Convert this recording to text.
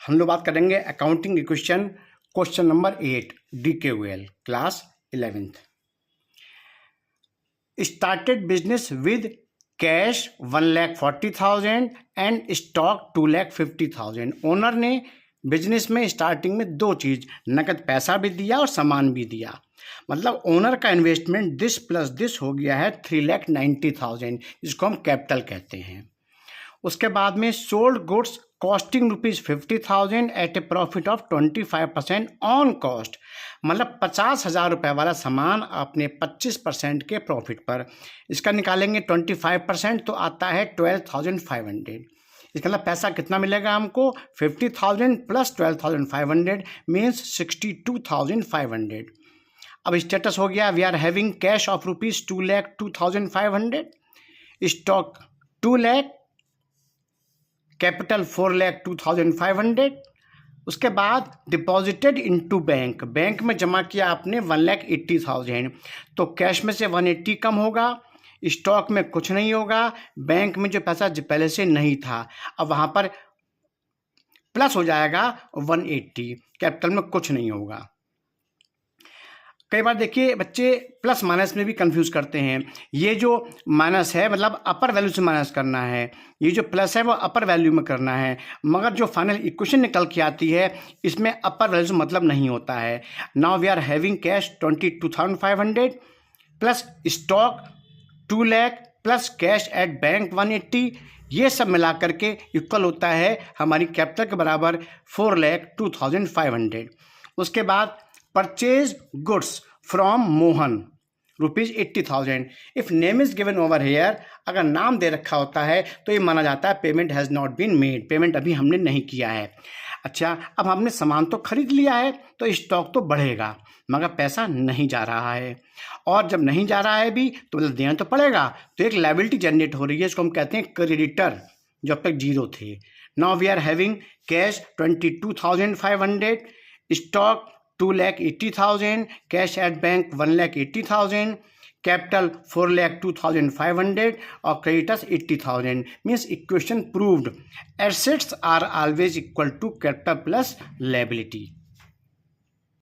हम लोग बात करेंगे accounting equation question number 8 DKVL class 11th। Started business with cash 1,40,000 and stock 2,50,000। Owner ने बिजनेस में स्टार्टिंग में दो चीज़, नकद पैसा भी दिया और सामान भी दिया। मतलब ओनर का इन्वेस्टमेंट दिस प्लस दिस हो गया है 3,90,000, जिसको हम कैपिटल कहते हैं। उसके बाद में sold goods costing ₹50,000 at a profit of 25% on cost. मतलब 50,000 रुपये वाला सामान अपने 25% के प्रॉफिट पर, इसका निकालेंगे 25% तो आता है 12,500। इसका मतलब पैसा कितना मिलेगा हमको, 50,000 प्लस 12,500 मीन्स 62,500। अब स्टेटस हो गया, we are having cash of ₹2,02,500, stock 2 lakh, capital 4,02,500। उसके बाद डिपॉजिटेड इनटू बैंक, बैंक में जमा किया आपने 1,80,000, तो कैश में से 180 कम होगा, स्टॉक में कुछ नहीं होगा, बैंक में जो पैसा पहले से नहीं था अब वहाँ पर प्लस हो जाएगा 180, कैपिटल में कुछ नहीं होगा। कई बार देखिए बच्चे प्लस माइनस में भी कंफ्यूज करते हैं। ये जो माइनस है मतलब अपर वैल्यू से माइनस करना है, ये जो प्लस है वो अपर वैल्यू में करना है, मगर जो फाइनल इक्वेशन निकल के आती है इसमें अपर वैल्यू से मतलब नहीं होता है। Now we are having cash 22,500 plus stock 2 lakh plus cash at bank 180, ये सब मिला करके इक्वल होता है हमारी कैपिटल के बराबर 4,02,500। उसके बाद purchase goods from Mohan ₹80,000। If name is given over here, अगर नाम दे रखा होता है तो ये माना जाता है payment has not been made, payment अभी हमने नहीं किया है। अच्छा, अब हमने सामान तो खरीद लिया है तो स्टॉक तो बढ़ेगा, मगर पैसा नहीं जा रहा है, और जब नहीं जा रहा है भी तो मतलब देना तो पड़ेगा, तो एक लायबिलिटी जनरेट हो रही है, इसको हम कहते हैं क्रेडिटर, जो अब तक जीरो थे। Now we are having cash 22,500, stock 2,80,000, cash at bank 1,80,000, capital 4,02,500 और creditors 80,000। Means equation proved, assets are always equal to capital plus liability.